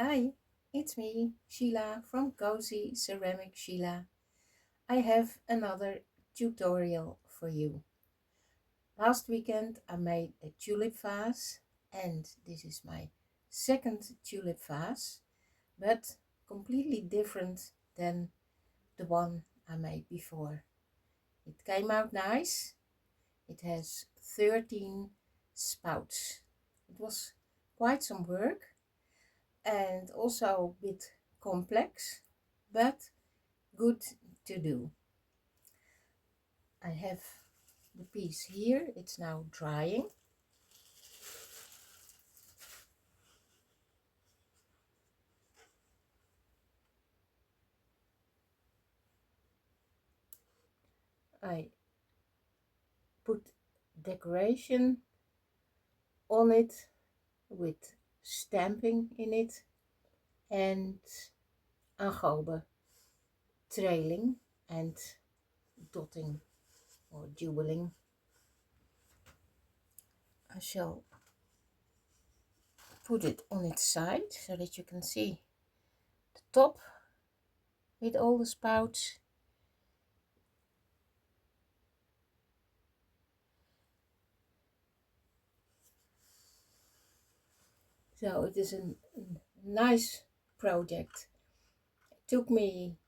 Hi, it's me, Sheila from Cozy Ceramic Sheila. I have another tutorial for you. Last weekend I made a tulip vase and this is my second tulip vase, but completely different than the one I made before. It came out nice. It has 13 spouts. It was quite some work and also a bit complex, but good to do. I have the piece here, it's now drying. I put decoration on it with stamping in it and aangoben trailing and dotting or jeweling. I shall put it on its side so that you can see the top with all the spouts. So it is a nice project. It took me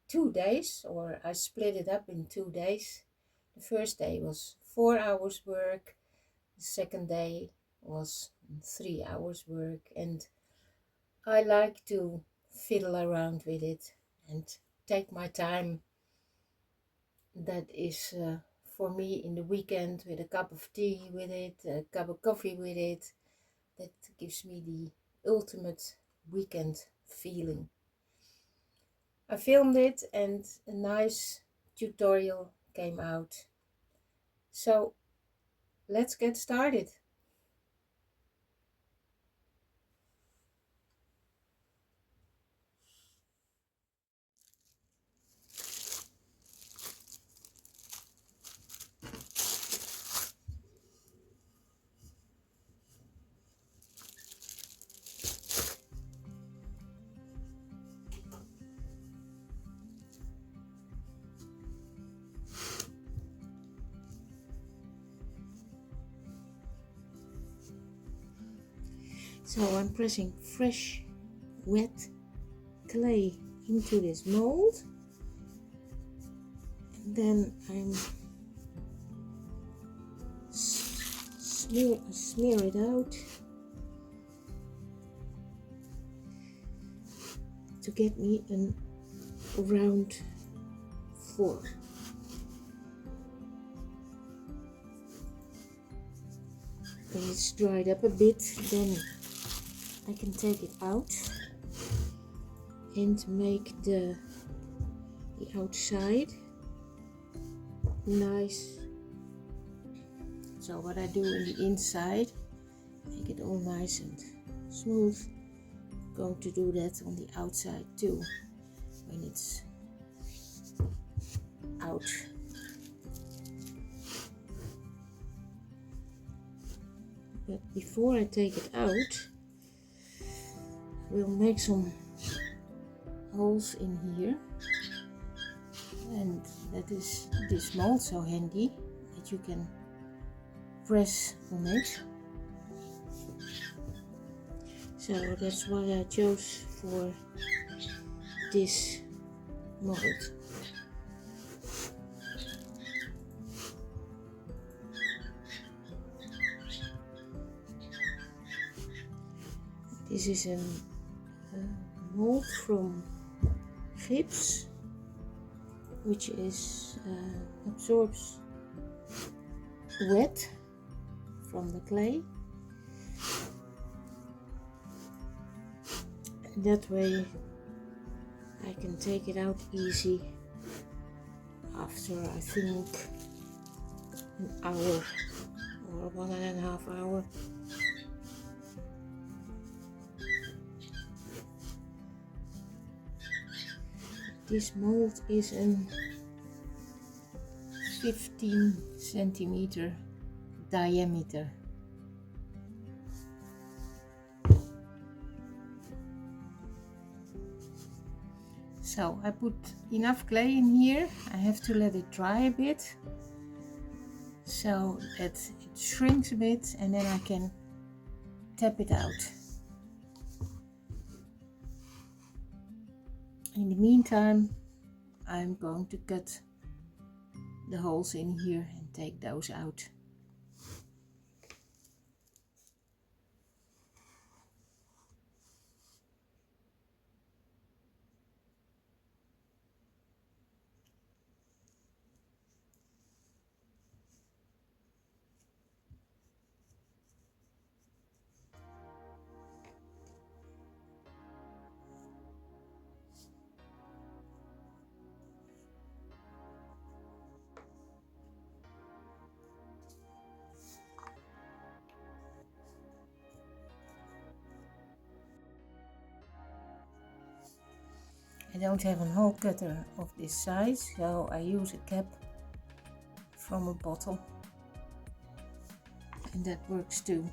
2 days, or I split it up in 2 days. The first day was 4 hours work, the second day was 3 hours work, and I like to fiddle around with it and take my time. That is for me in the weekend with a cup of tea with it, a cup of coffee with it. That gives me the ultimate weekend feeling. I filmed it and a nice tutorial came out. So let's get started. So I'm pressing fresh wet clay into this mold, and then I'm smear it out to get me a round form. When it's dried up a bit, then I can take it out and make the outside nice. So what I do in the inside, make it all nice and smooth. I'm going to do that on the outside too, when it's out. But before I take it out, we'll make some holes in here, and that is this mold so handy that you can press on it. So that's why I chose for this mold. This is a mold from gyps, which is absorbs wet from the clay. And that way I can take it out easy after I think an hour or 1.5 hours. This mold is a 15 centimeter diameter. So I put enough clay in here. I have to let it dry a bit so that it shrinks a bit, and then I can tap it out. In the meantime, I'm going to cut the holes in here and take those out. I don't have a hole cutter of this size, so I use a cap from a bottle, and that works too.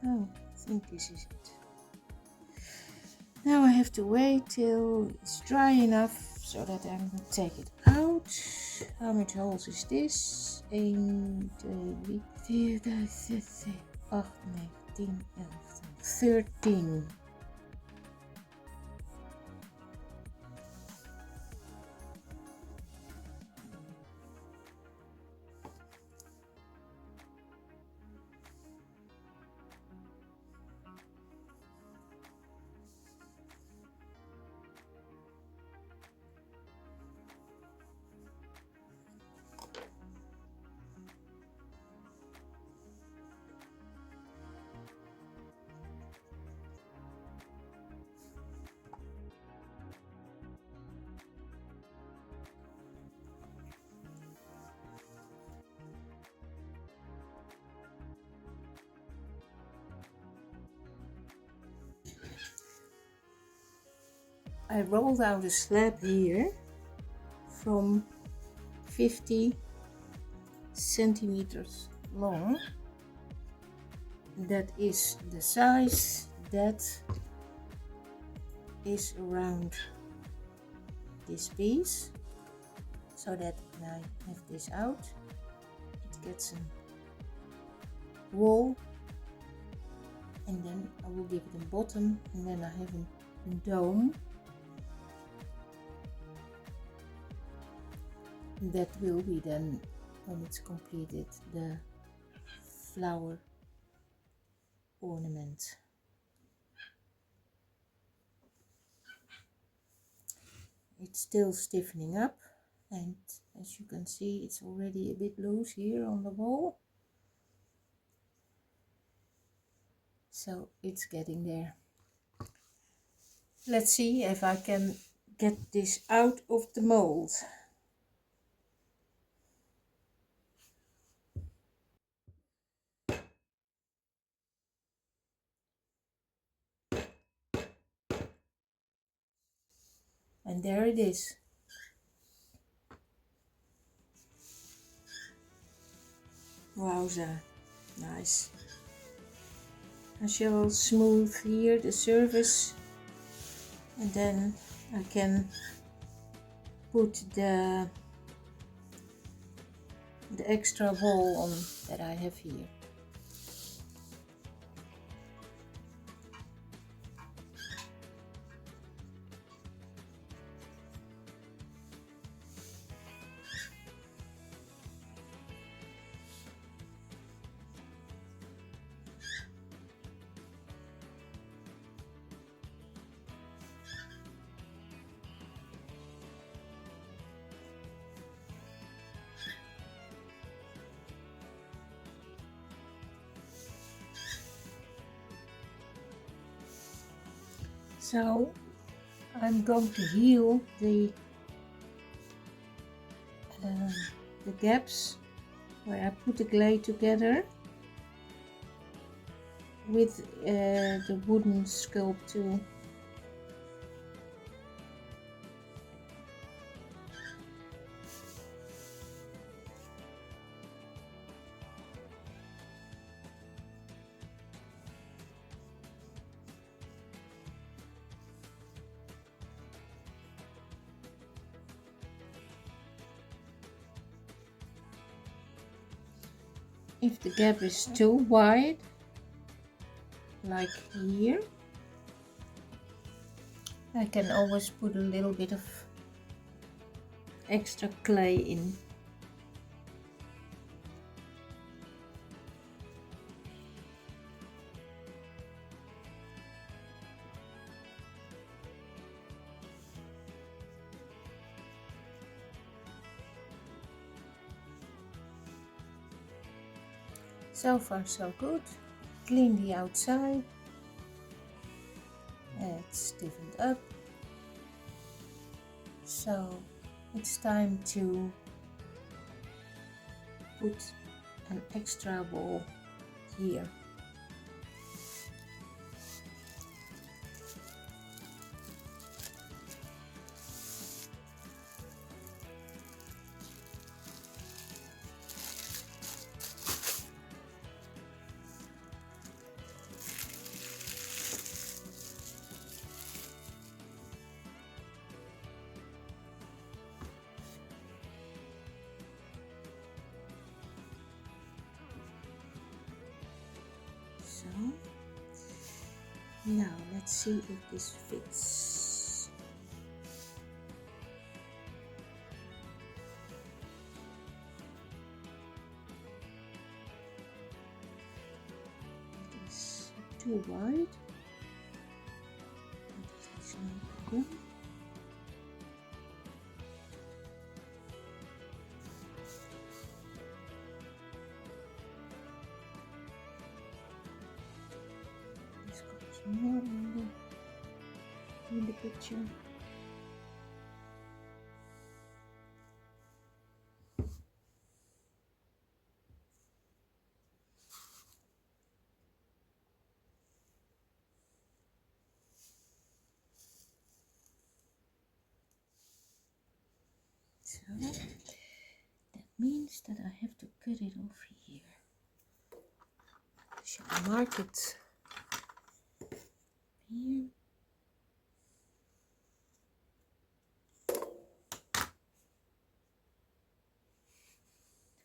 Oh, I think this is it. Now I have to wait till it's dry enough so that I can take it out. How much holes is this? 1, 2, 3, 4, 5, 6, 7, 8, 9, 10, 11, 13. I rolled out a slab here from 50 centimeters long. That is the size that is around this piece, so that when I have this out, it gets a wall, and then I will give it a bottom, and then I have a dome that will be then, when it's completed, the flower ornament. It's still stiffening up, and as you can see, it's already a bit loose here on the wall, so it's getting there. Let's see if I can get this out of the mold. And there it is. Wowza, nice. I shall smooth here the surface, and then I can put the extra wall on that I have here. So I'm going to heal the gaps where I put the clay together with the wooden sculpt tool. If the gap is too wide, like here, I can always put a little bit of extra clay in. So far so good. Clean the outside. It's stiffened up. So it's time to put an extra wall here. So now let's see if this fits. It is too wide. That is no problem. More in the picture. So that means that I have to cut it off here. I shall mark it here.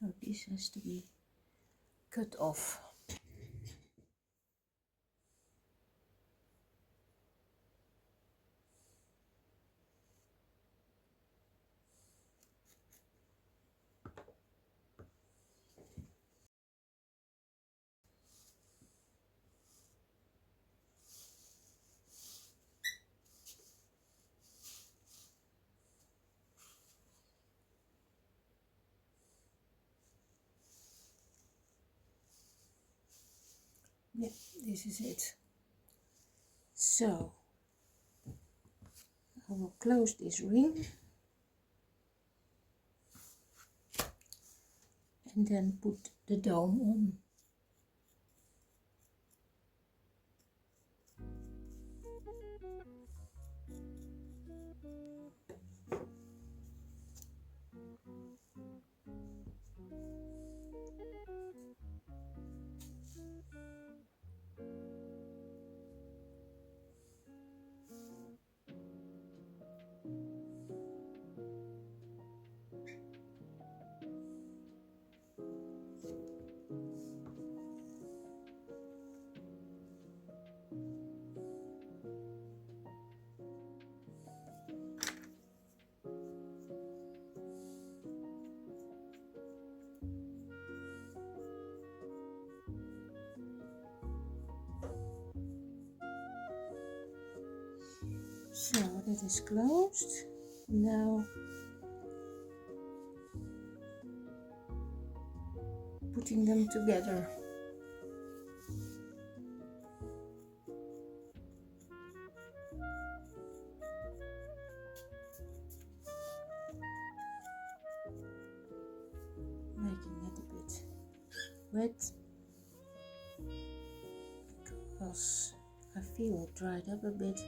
So this has to be cut off. Yeah, this is it. So I will close this ring and then put the dome on. So that is closed. Now putting them together. Making it a bit wet because I feel it dried up a bit.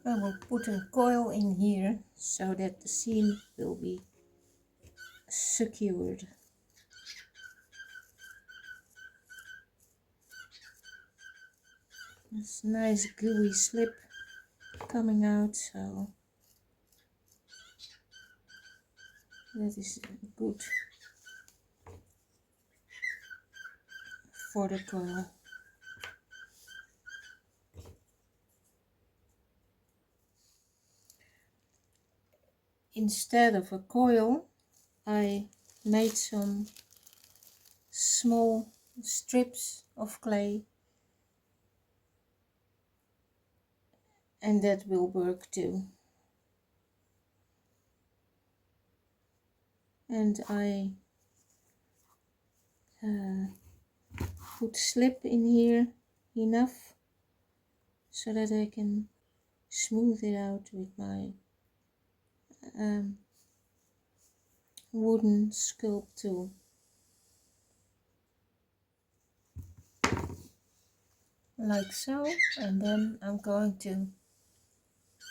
I will put a coil in here so that the seam will be secured. This nice gooey slip coming out, so that is good for the coil. Instead of a coil, I made some small strips of clay, and that will work too. And I put slip in here enough so that I can smooth it out with my wooden sculpt tool. Like so, and then I'm going to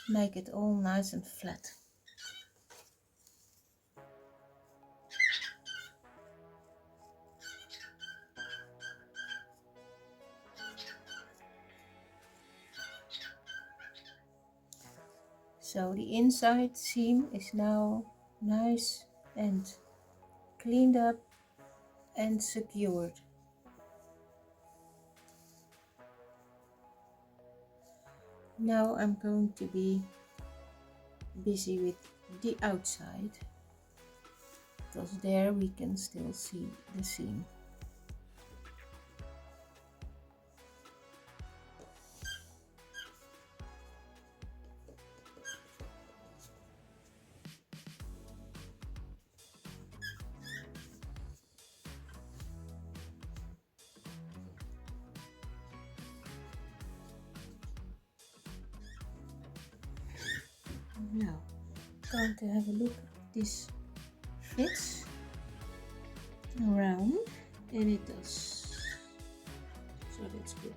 make it all nice and flat. So the inside seam is now nice and cleaned up and secured. Now I'm going to be busy with the outside, because there we can still see the seam. Now, I'm going to have a look if this fits around, and it does, so that's good.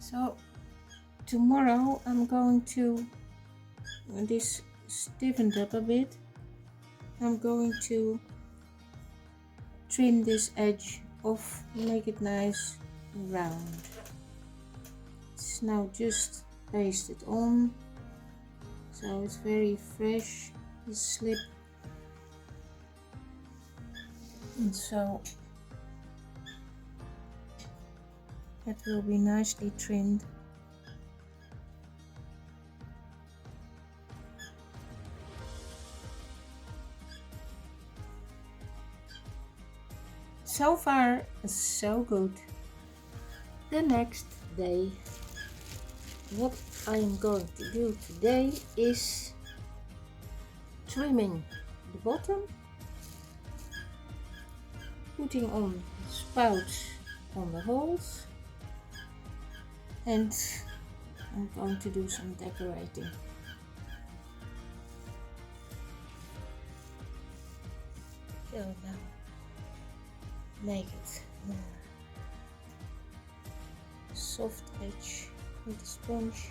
So tomorrow I'm going to, when this stiffened up a bit, I'm going to trim this edge off, make it nice and round. It's now just pasted on, so it's very fresh, the slip, and so that will be nicely trimmed. So far, so good. The next day, what I am going to do today is trimming the bottom, putting on spouts on the holes, and I'm going to do some decorating. So now make it more soft edge with the sponge.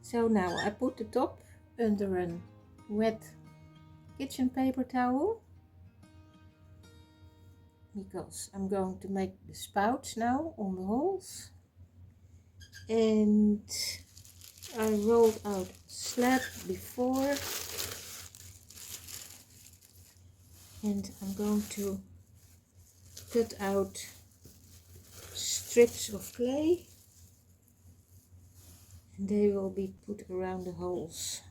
So now I put the top under a wet kitchen paper towel, because I'm going to make the spouts now on the holes, and I rolled out slab before, and I'm going to cut out strips of clay, and they will be put around the holes.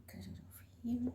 Cut it over here.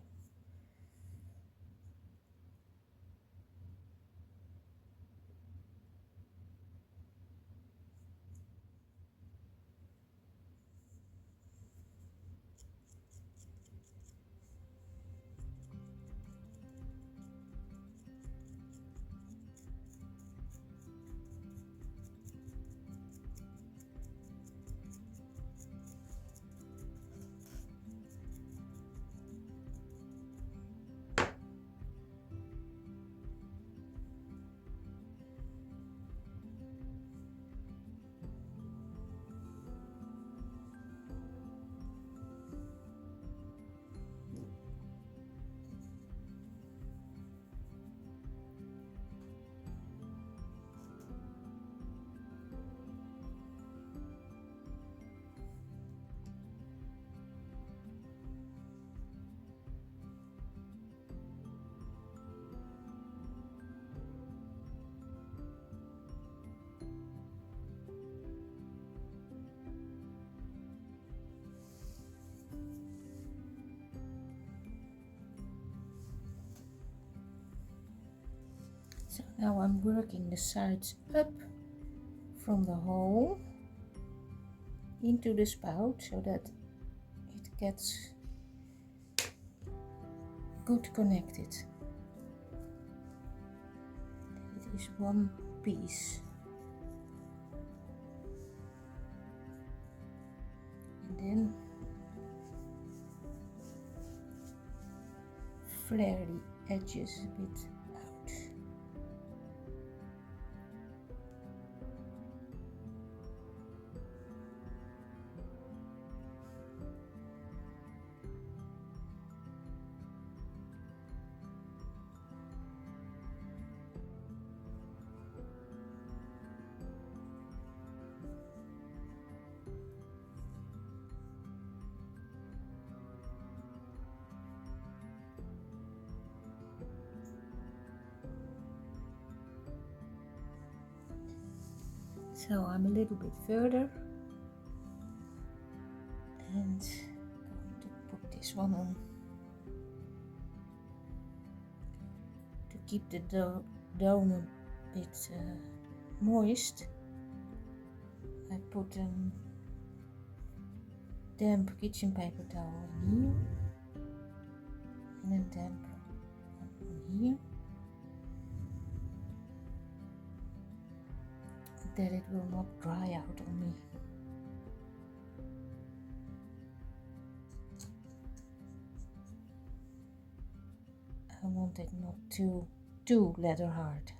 So now I'm working the sides up from the hole into the spout so that it gets good connected. It is one piece. And then flare the edges a bit out. So I'm a little bit further and going to put this one on to keep the dome a bit moist. I put a damp kitchen paper towel here and a damp one here, that it will not dry out on me. I want it not too leather hard.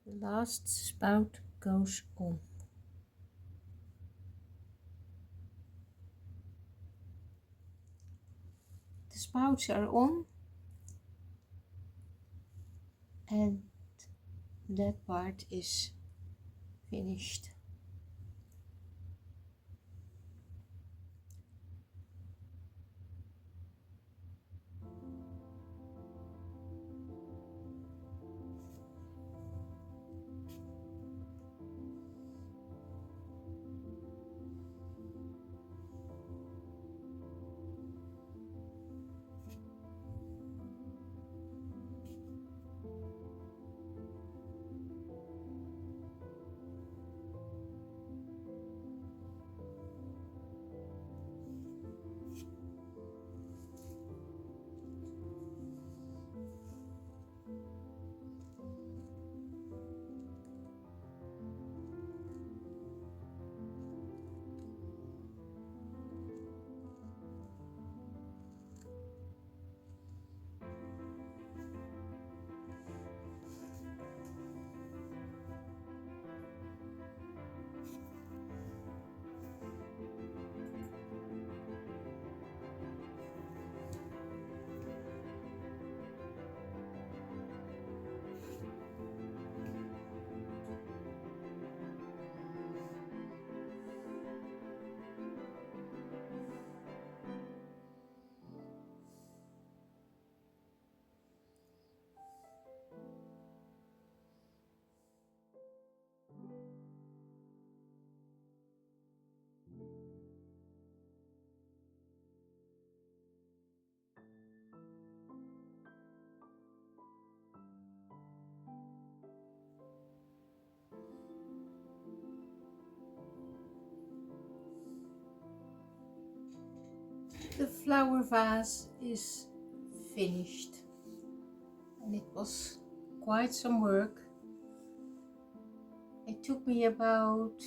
The last spout goes on. The spouts are on and that part is finished. The flower vase is finished and it was quite some work. It took me about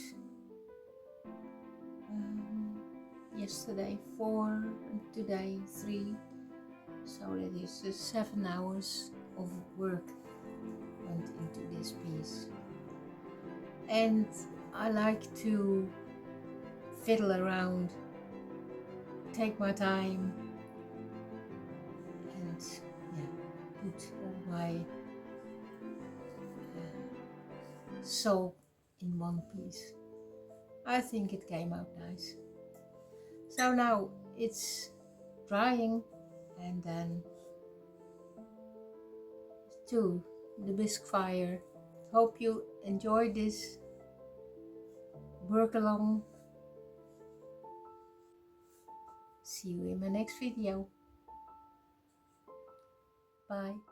yesterday 4 and today 3, so that is 7 hours of work went into this piece. And I like to fiddle around, take my time and put my soul in one piece. I think it came out nice. So now it's drying and then to the bisque fire. Hope you enjoyed this work along. See you in my next video. Bye.